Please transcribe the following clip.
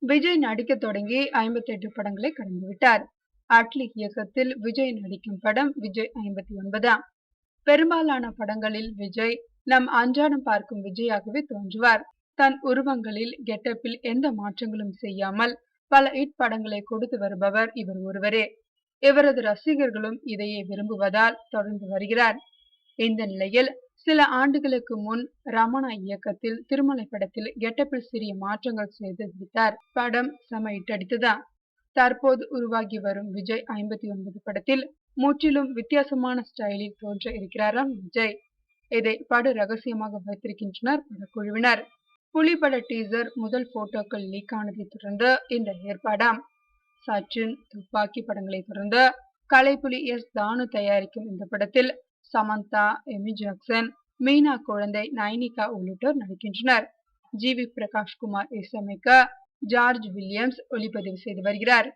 விஜய் நடிக்க தொடங்கி 58 படங்களை கடந்துவிட்டார். அட்லி இயக்கத்தில் விஜய் நடிக்கும் படம் விஜய் 59ஆம். பெரும்பாலான படங்களில் விஜய் நம் அன்றாடம் பார்க்கும் விஜயாகவே தோன்றுவார். தன் உருவங்களில் கெட்டப்பில் எந்த மாற்றங்களும் செய்யாமல் பல ஹிட் படங்களை கொடுத்து வருபவர் இவர் ஒருவரே. இவரது ரசிகர்களும் இதையே விரும்புவதால் தொடர்ந்து வருகிறார். இந்த நிலையில் சில ஆண்டுகளுக்கு முன் ரமணா இயக்கத்தில் திருமலை படத்தில் கெட்டப்பில் சிறிய மாற்றங்கள் செய்து விட்டார். படம் செம ஹிட் அடித்ததா. தற்போது உருவாகி வரும் விஜய் 59 படத்தில் முற்றிலும் வித்தியாசமான ஸ்டைலில் தோன்ற இருக்கிறாராம் விஜய். இதை படு ரகசியமாக வைத்திருக்கின்றனர் படக்குழுவினர். புலி பட டீசர் முதல் போட்டோக்கள் லீக் ஆனதை தொடர்ந்து இந்த ஏற்பாடாம். சச்சின், துப்பாக்கி படங்களை தொடர்ந்து கலைப்புலி எஸ். தானு தயாரிக்கும் இந்த படத்தில் சமந்தா, எமி ஜாக்சன், மீனா குழந்தை, நைனிகா உள்ளிட்டோர் நடிக்கின்றனர். ஜி. வி. பிரகாஷ் குமார் இசையமைக்க ஜார்ஜ் வில்லியம்ஸ் ஒளிப்பதிவு செய்து வருகிறார்.